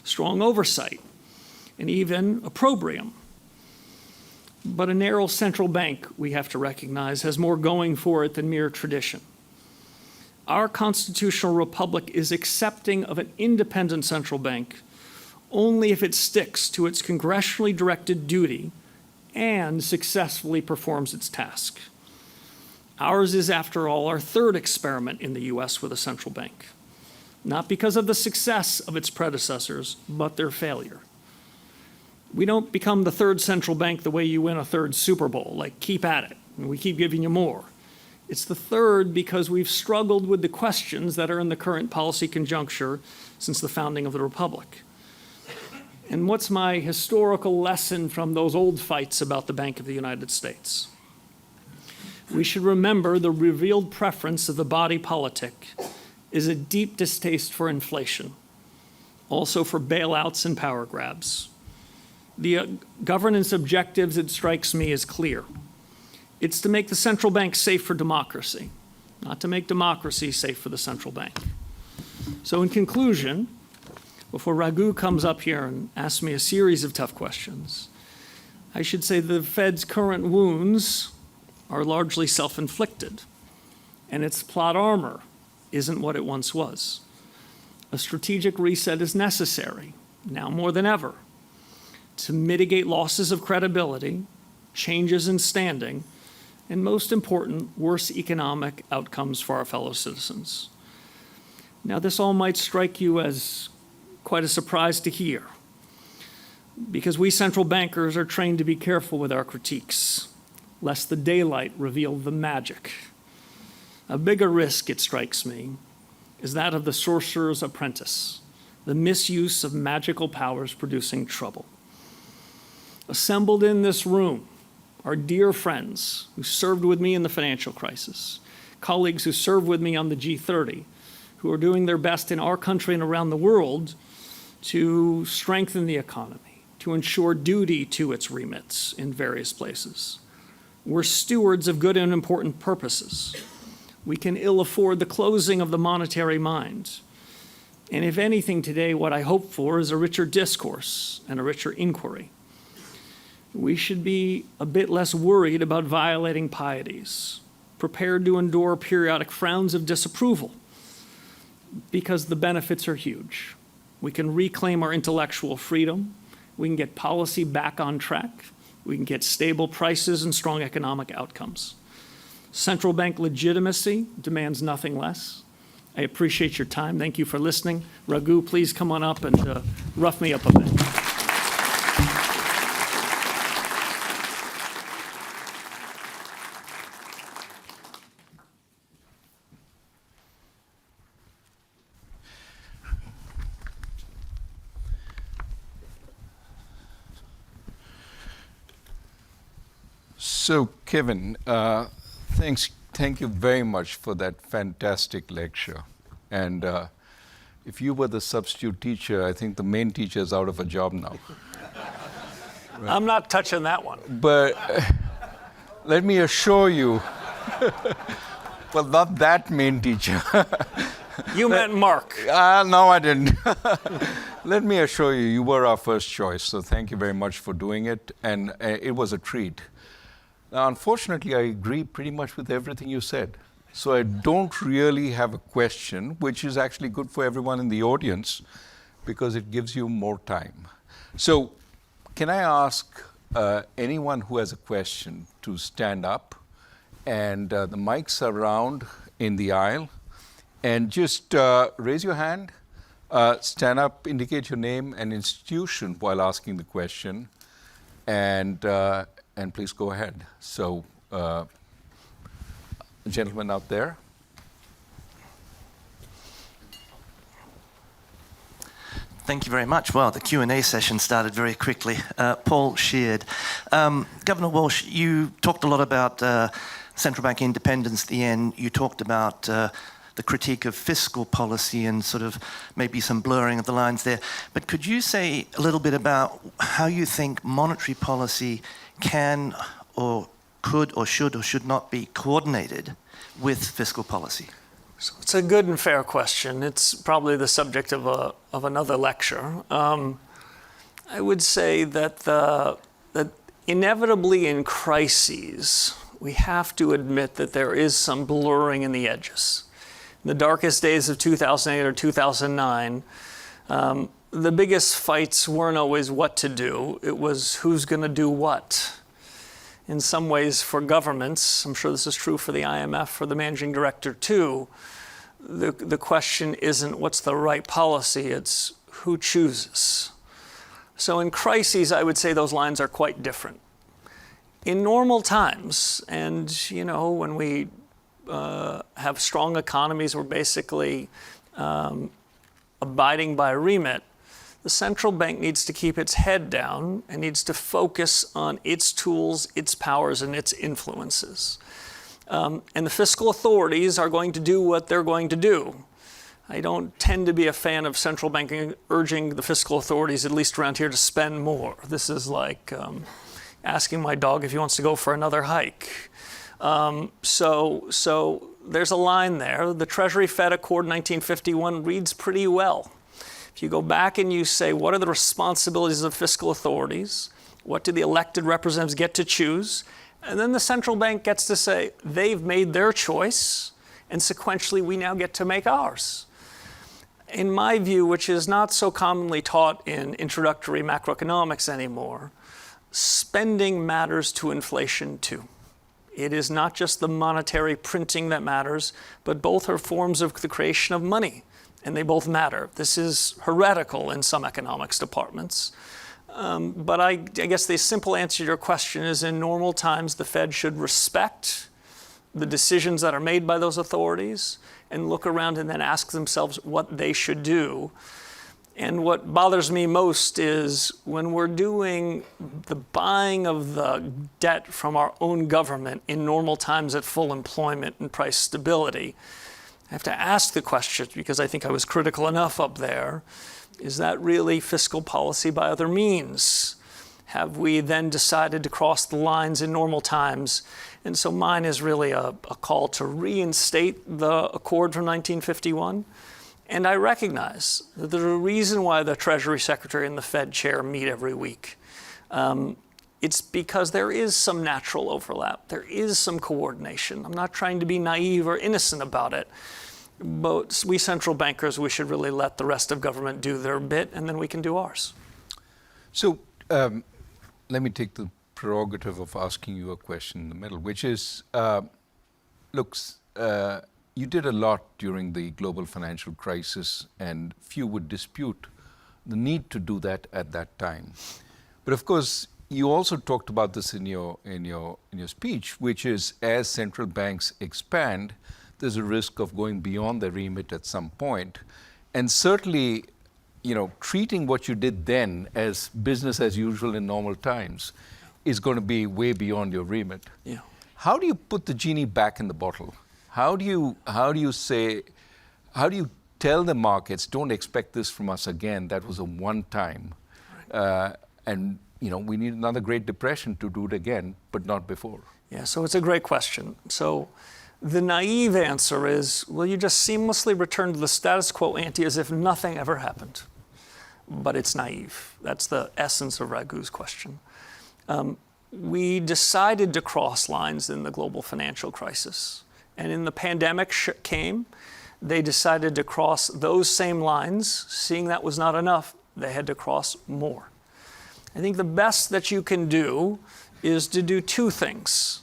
strong oversight, and even opprobrium. But a narrow central bank, we have to recognize, has more going for it than mere tradition. Our constitutional republic is accepting of an independent central bank only if it sticks to its congressionally directed duty and successfully performs its task. Ours is, after all, our third experiment in the US with a central bank, not because of the success of its predecessors, but their failure. We don't become the third central bank the way you win a third Super Bowl, like keep at it, and we keep giving you more. It's the third because we've struggled with the questions that are in the current policy conjuncture since the founding of the Republic. And what's my historical lesson from those old fights about the Bank of the United States? We should remember the revealed preference of the body politic is a deep distaste for inflation, also for bailouts and power grabs. The governance objectives, it strikes me, is clear. It's to make the central bank safe for democracy, not to make democracy safe for the central bank. So in conclusion, before Raghu comes up here and asks me a series of tough questions, I should say the Fed's current wounds are largely self-inflicted, and its plot armor isn't what it once was. A strategic reset is necessary, now more than ever, to mitigate losses of credibility, changes in standing, and most important, worse economic outcomes for our fellow citizens. Now, this all might strike you as quite a surprise to hear, because we central bankers are trained to be careful with our critiques. lest the daylight reveal the magic. A bigger risk, it strikes me, is that of the sorcerer's apprentice, the misuse of magical powers producing trouble. Assembled in this room are dear friends who served with me in the financial crisis, colleagues who served with me on the G30, who are doing their best in our country and around the world to strengthen the economy, to ensure duty to its remits in various places. We're stewards of good and important purposes. We can ill afford the closing of the monetary mind. And if anything today, what I hope for is a richer discourse and a richer inquiry. We should be a bit less worried about violating pieties, prepared to endure periodic frowns of disapproval, because the benefits are huge. We can reclaim our intellectual freedom. We can get policy back on track. We can get stable prices and strong economic outcomes. Central bank legitimacy demands nothing less. I appreciate your time. Thank you for listening. Raghu, please come on up and rough me up a bit. So, Kevin, thank you very much for that fantastic lecture. And if you were the substitute teacher, I think the main teacher is out of a job now. Right. I'm not touching that one. But let me assure you, well, not that main teacher. You meant Mark. No, I didn't. Let me assure you, you were our first choice. So thank you very much for doing it. And it was a treat. Now, unfortunately, I agree pretty much with everything you said. So I don't really have a question, which is actually good for everyone in the audience because it gives you more time. So can I ask anyone who has a question to stand up? And the mics are around in the aisle. And just raise your hand, stand up, indicate your name and institution while asking the question. And please go ahead. So, gentleman out there. Thank you very much. Well, the Q&A session started very quickly. Paul Sheard. Governor Warsh, you talked a lot about central bank independence at the end. You talked about the critique of fiscal policy and sort of maybe some blurring of the lines there. But could you say a little bit about how you think monetary policy can or could or should not be coordinated with fiscal policy? So it's a good and fair question. It's probably the subject of another lecture. I would say that inevitably in crises, we have to admit that there is some blurring in the edges. In the darkest days of 2008 or 2009, the biggest fights weren't always what to do. It was who's going to do what. In some ways, for governments, I'm sure this is true for the IMF, for the managing director too, the question isn't what's the right policy, it's who chooses. So in crises, I would say those lines are quite different. In normal times, and when we have strong economies, we're basically abiding by remit. The central bank needs to keep its head down and needs to focus on its tools, its powers, and its influences. And the fiscal authorities are going to do what they're going to do. I don't tend to be a fan of central banking urging the fiscal authorities, at least around here, to spend more. This is like asking my dog if he wants to go for another hike. So there's a line there. The Treasury-Fed Accord 1951 reads pretty well. If you go back and you say, what are the responsibilities of fiscal authorities? What do the elected representatives get to choose? And then the central bank gets to say, they've made their choice, and sequentially we now get to make ours. In my view, which is not so commonly taught in introductory macroeconomics anymore, spending matters to inflation too. It is not just the monetary printing that matters, but both are forms of the creation of money, and they both matter. This is heretical in some economics departments. But I guess the simple answer to your question is in normal times, the Fed should respect the decisions that are made by those authorities and look around and then ask themselves what they should do. And what bothers me most is when we're doing the buying of the debt from our own government in normal times at full employment and price stability, I have to ask the question, because I think I was critical enough up there, is that really fiscal policy by other means? Have we then decided to cross the lines in normal times? And so mine is really a call to reinstate the accord from 1951. And I recognize that there's a reason why the Treasury Secretary and the Fed chair meet every week. It's because there is some natural overlap. There is some coordination. I'm not trying to be naive or innocent about it. But we central bankers, we should really let the rest of government do their bit, and then we can do ours. So let me take the prerogative of asking you a question in the middle, which is, you did a lot during the global financial crisis, and few would dispute the need to do that at that time. But of course, you also talked about this in your speech, which is as central banks expand, there's a risk of going beyond their remit at some point. And certainly, treating what you did then as business as usual in normal times is going to be way beyond your remit. Yeah. How do you put the genie back in the bottle? How do you tell the markets, don't expect this from us again, that was a one time. And we need another Great Depression to do it again, but not before. Yeah, so it's a great question. So the naive answer is, will you just seamlessly return to the status quo ante as if nothing ever happened? But it's naive. That's the essence of Raghu's question. We decided to cross lines in the global financial crisis. And in the pandemic came, they decided to cross those same lines. Seeing that was not enough, they had to cross more. I think the best that you can do is to do two things.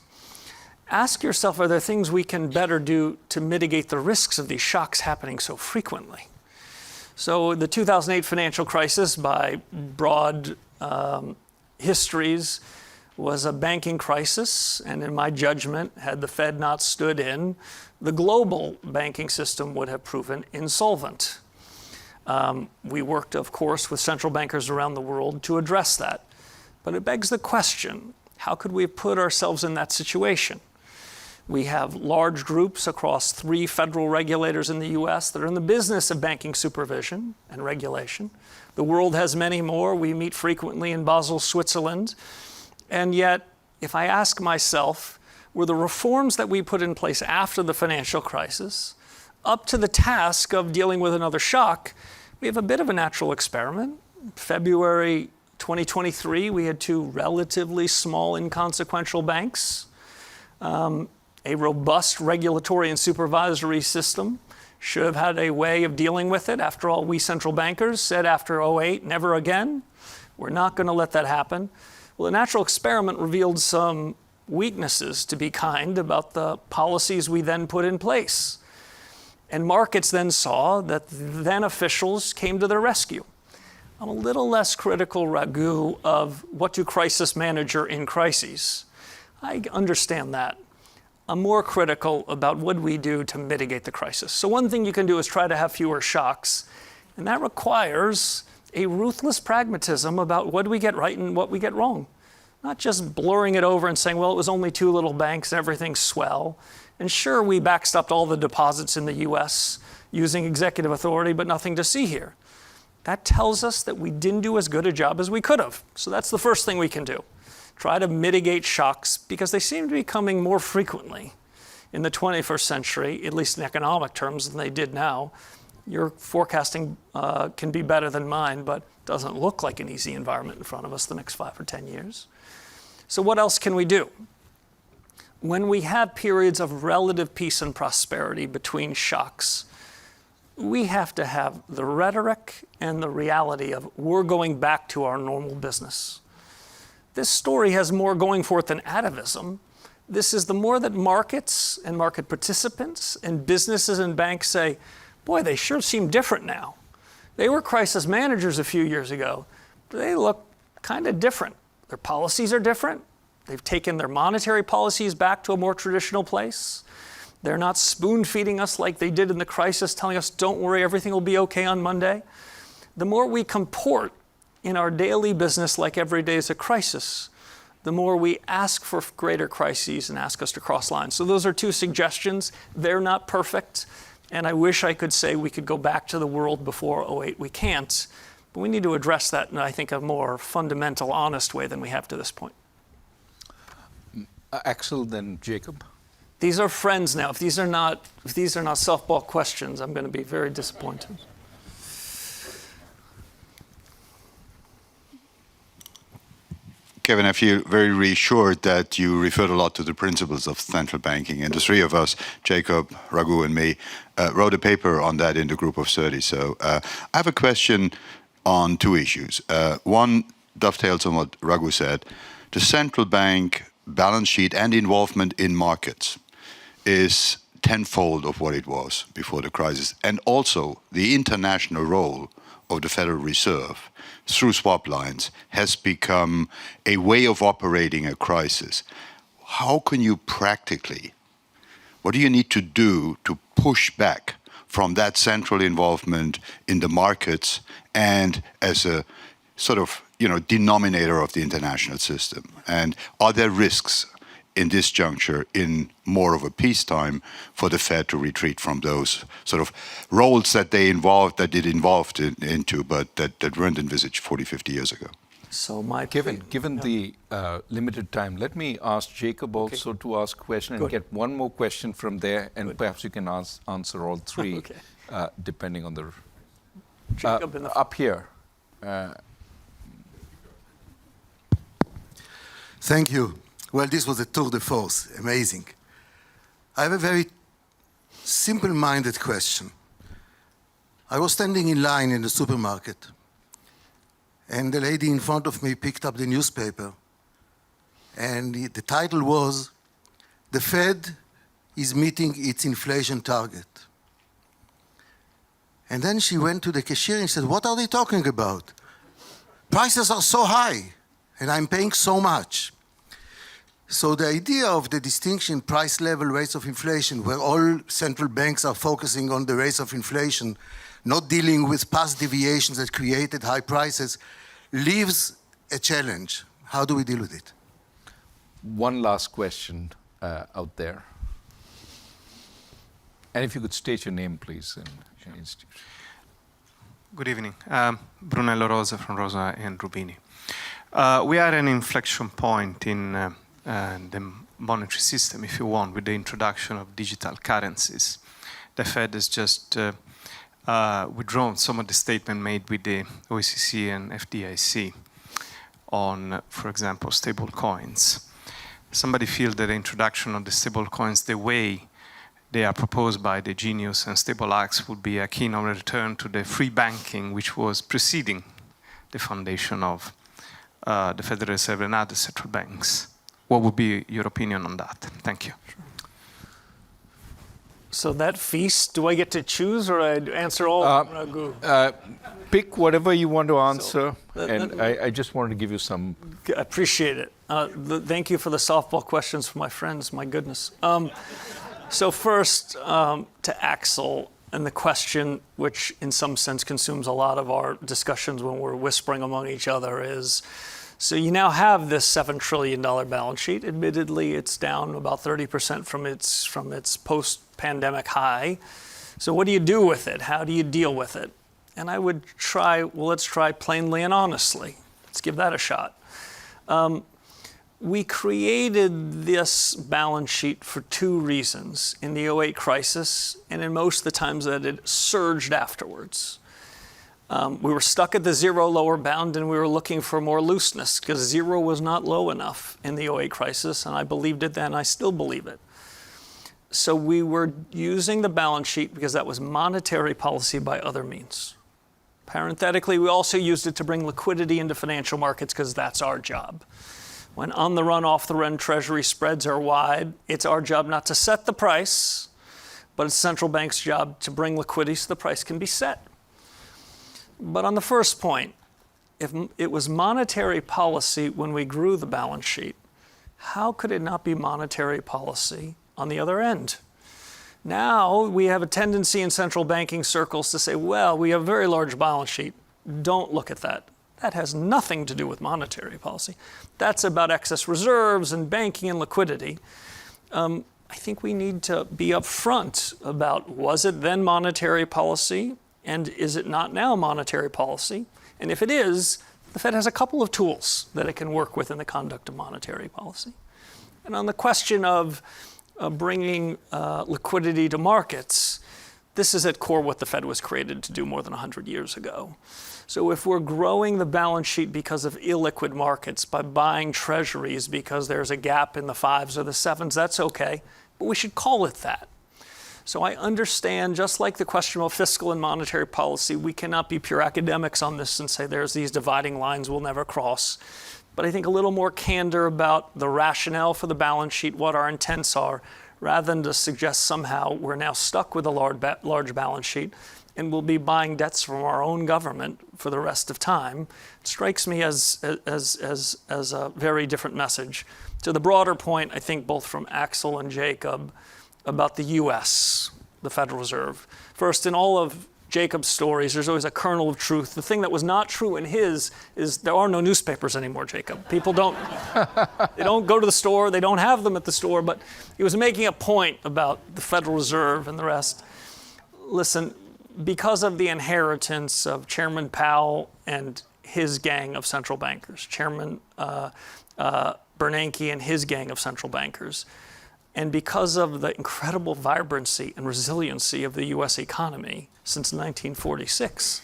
Ask yourself, are there things we can better do to mitigate the risks of these shocks happening so frequently? So the 2008 financial crisis, by broad histories, was a banking crisis, and in my judgment, had the Fed not stood in, the global banking system would have proven insolvent. We worked, of course, with central bankers around the world to address that. But it begs the question, how could we have put ourselves in that situation? We have large groups across 3 federal regulators in the US that are in the business of banking supervision and regulation. The world has many more. We meet frequently in Basel, Switzerland. And yet, if I ask myself, were the reforms that we put in place after the financial crisis up to the task of dealing with another shock? We have a bit of a natural experiment. February 2023, we had 2 relatively small, inconsequential banks. A robust regulatory and supervisory system should have had a way of dealing with it. After all, we central bankers said after 2008, never again. We're not going to let that happen. Well, the natural experiment revealed some weaknesses, to be kind, about the policies we then put in place. And markets then saw that then officials came to their rescue. I'm a little less critical, Raghu, of what to crisis manager in crises. I understand that. I'm more critical about what we do to mitigate the crisis. So one thing you can do is try to have fewer shocks, and that requires a ruthless pragmatism about what we get right and what we get wrong. Not just blurring it over and saying, well, it was only 2 little banks, everything's swell. And sure, we backstopped all the deposits in the US using executive authority, but nothing to see here. That tells us that we didn't do as good a job as we could have. So that's the first thing we can do. Try to mitigate shocks, because they seem to be coming more frequently in the 21st century, at least in economic terms, than they did now. Your forecasting can be better than mine, but doesn't look like an easy environment in front of us the next 5 or 10 years. So what else can we do? When we have periods of relative peace and prosperity between shocks, we have to have the rhetoric and the reality of we're going back to our normal business. This story has more going for it than atavism. This is the more that markets and market participants and businesses and banks say, boy, they sure seem different now. They were crisis managers a few years ago. They look kind of different. Their policies are different. They've taken their monetary policies back to a more traditional place. They're not spoon-feeding us like they did in the crisis, telling us, don't worry, everything will be okay on Monday. The more we comport in our daily business like every day is a crisis, the more we ask for greater crises and ask us to cross lines. So those are two suggestions. They're not perfect. And I wish I could say we could go back to the world before '08. We can't. But we need to address that in, I think, a more fundamental, honest way than we have to this point. Axel, then Jacob. These are friends now. If these are not softball questions, I'm going to be very disappointed. Kevin, I feel very reassured that you referred a lot to the principles of central banking. And the three of us, Jacob, Raghu, and me, wrote a paper on that in the group of 30. So I have a question on two issues. One dovetails on what Raghu said. The central bank balance sheet and involvement in markets is tenfold of what it was before the crisis. And also the international role of the Federal Reserve through swap lines has become a way of operating a crisis. How can you practically, what do you need to do to push back from that central involvement in the markets and as a sort of, denominator of the international system? And are there risks in this juncture in more of a peacetime for the Fed to retreat from those sort of roles that it involved into, but that weren't envisaged 40, 50 years ago? So Given the limited time, let me ask Jacob also to ask a question and get one more question from there, and perhaps you can answer all three, depending on the... Jacob in the up here. Thank you. Well, this was a tour de force, amazing. I have a very simple-minded question. I was standing in line in the supermarket, and the lady in front of me picked up the newspaper, and the title was, "The Fed is meeting its inflation target." And then she went to the cashier and said, "What are they talking about? Prices are so high, and I'm paying so much." So the idea of the distinction price level rates of inflation, where all central banks are focusing on the rates of inflation, not dealing with past deviations that created high prices, leaves a challenge. How do we deal with it? One last question out there. And if you could state your name, please, and your institution. Good evening. Brunello Rosa from Rosa and Rubini. We are at an inflection point in the monetary system, if you want, with the introduction of digital currencies. The Fed has just withdrawn some of the statement made with the OECD and FDIC on, for example, stable coins. Somebody feels that the introduction of the stable coins, the way they are proposed by the Genius and Stable Acts, would be a keen on return to the free banking which was preceding the foundation of the Federal Reserve and other central banks. What would be your opinion on that? Thank you. So that feast, do I get to choose, or I answer all? Pick whatever you want to answer, and I just wanted to give you some... I appreciate it. Thank you for the softball questions from my friends, my goodness. So first, to Axel, and the question, which in some sense consumes a lot of our discussions when we're whispering among each other, is, so you now have this $7 trillion balance sheet. Admittedly, it's down about 30% from its post-pandemic high. So what do you do with it? How do you deal with it? And I would let's try plainly and honestly. Let's give that a shot. We created this balance sheet for two reasons in the '08 crisis and in most of the times that it surged afterwards. We were stuck at the zero lower bound and we were looking for more looseness because zero was not low enough in the '08 crisis, and I believed it then, I still believe it. So we were using the balance sheet because that was monetary policy by other means. Parenthetically, we also used it to bring liquidity into financial markets because that's our job. When on the run, off the run treasury spreads are wide, it's our job not to set the price, but it's the central bank's job to bring liquidity so the price can be set. But on the first point, if it was monetary policy when we grew the balance sheet, how could it not be monetary policy on the other end? Now we have a tendency in central banking circles to say, well, we have a very large balance sheet. Don't look at that. That has nothing to do with monetary policy. That's about excess reserves and banking and liquidity. I think we need to be upfront about, was it then monetary policy, and is it not now monetary policy? And if it is, the Fed has a couple of tools that it can work with in the conduct of monetary policy. And on the question of bringing liquidity to markets, this is at core what the Fed was created to do more than 100 years ago. So if we're growing the balance sheet because of illiquid markets, by buying treasuries because there's a gap in the 5s or the 7s, that's okay, but we should call it that. So I understand, just like the question of fiscal and monetary policy, we cannot be pure academics on this and say there's these dividing lines we'll never cross. But I think a little more candor about the rationale for the balance sheet, what our intents are, rather than to suggest somehow we're now stuck with a large balance sheet and we'll be buying debts from our own government for the rest of time, strikes me as a very different message. To the broader point, I think both from Axel and Jacob, about the US, the Federal Reserve. First, in all of Jacob's stories, there's always a kernel of truth. The thing that was not true in his is there are no newspapers anymore, Jacob. People don't, they don't go to the store, they don't have them at the store, but he was making a point about the Federal Reserve and the rest. Listen, because of the inheritance of Chairman Powell and his gang of central bankers, Chairman Bernanke and his gang of central bankers, and because of the incredible vibrancy and resiliency of the US economy since 1946,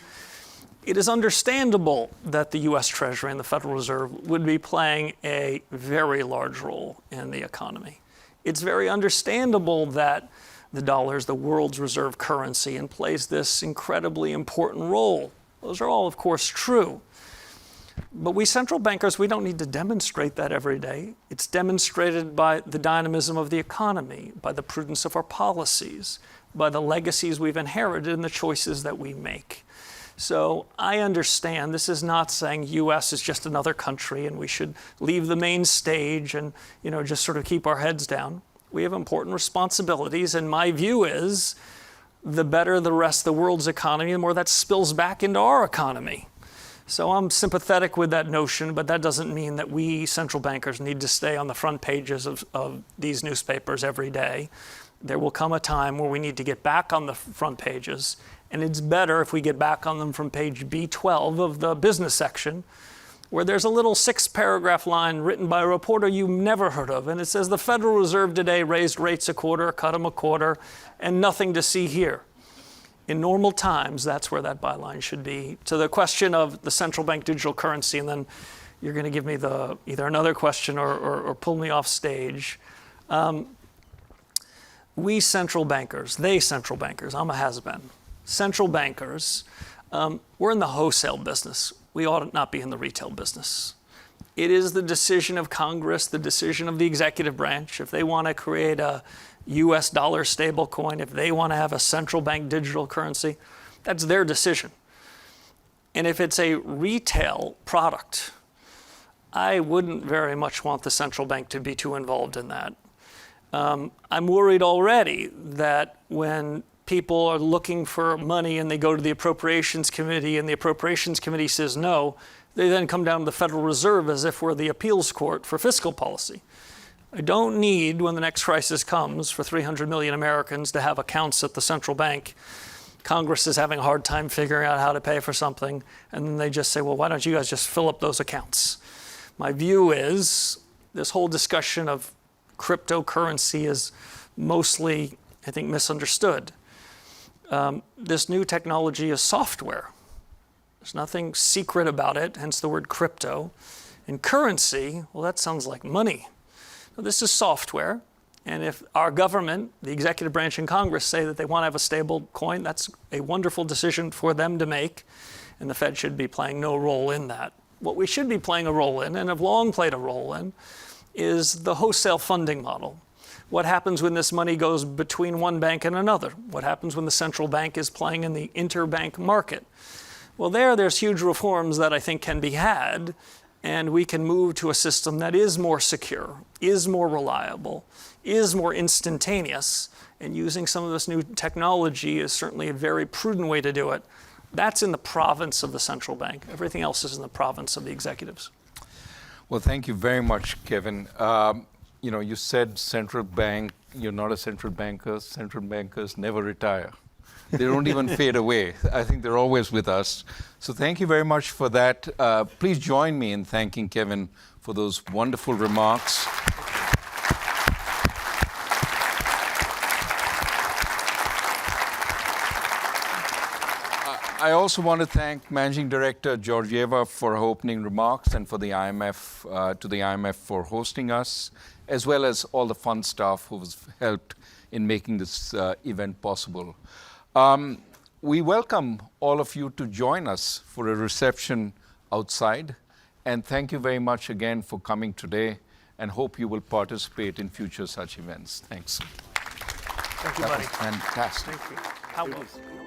it is understandable that the US Treasury and the Federal Reserve would be playing a very large role in the economy. It's very understandable that the dollar is the world's reserve currency and plays this incredibly important role. Those are all, of course, true. But we central bankers, we don't need to demonstrate that every day. It's demonstrated by the dynamism of the economy, by the prudence of our policies, by the legacies we've inherited and the choices that we make. So I understand this is not saying US is just another country and we should leave the main stage and just sort of keep our heads down. We have important responsibilities, and my view is the better the rest of the world's economy, the more that spills back into our economy. So I'm sympathetic with that notion, but that doesn't mean that we central bankers need to stay on the front pages of these newspapers every day. There will come a time where we need to get back on the front pages, and it's better if we get back on them from page B12 of the business section, where there's a little 6-paragraph line written by a reporter you've never heard of, and it says the Federal Reserve today raised rates a quarter, cut them a quarter, and nothing to see here. In normal times, that's where that byline should be. To the question of the central bank digital currency, and then you're going to give me either another question or pull me off stage. We central bankers, I'm a has-been. Central bankers, we're in the wholesale business. We ought not be in the retail business. It is the decision of Congress, the decision of the executive branch. If they want to create a US dollar stablecoin, if they want to have a central bank digital currency, that's their decision. And if it's a retail product, I wouldn't very much want the central bank to be too involved in that. I'm worried already that when people are looking for money and they go to the Appropriations Committee and the Appropriations Committee says no, they then come down to the Federal Reserve as if we're the appeals court for fiscal policy. I don't need, when the next crisis comes, for 300 million Americans to have accounts at the central bank. Congress is having a hard time figuring out how to pay for something, and then they just say, well, why don't you guys just fill up those accounts? My view is this whole discussion of cryptocurrency is mostly, I think, misunderstood. This new technology is software. There's nothing secret about it, hence the word crypto. And currency, well, that sounds like money. Now, this is software, and if our government, the executive branch and Congress, say that they want to have a stable coin, that's a wonderful decision for them to make, and the Fed should be playing no role in that. What we should be playing a role in, and have long played a role in, is the wholesale funding model. What happens when this money goes between one bank and another? What happens when the central bank is playing in the interbank market? Well, there's huge reforms that I think can be had, and we can move to a system that is more secure, is more reliable, is more instantaneous, and using some of this new technology is certainly a very prudent way to do it. That's in the province of the central bank. Everything else is in the province of the executives. Well, thank you very much, Kevin. You said central bank, you're not a central banker. Central bankers never retire. They don't even fade away. I think they're always with us. So thank you very much for that. Please join me in thanking Kevin for those wonderful remarks. I also want to thank Managing Director Georgieva for her opening remarks and for the IMF for hosting us, as well as all the fun staff who has helped in making this event possible. We welcome all of you to join us for a reception outside, and thank you very much again for coming today, and hope you will participate in future such events. Thanks. Thank you, That buddy. was fantastic. Thank you. How well?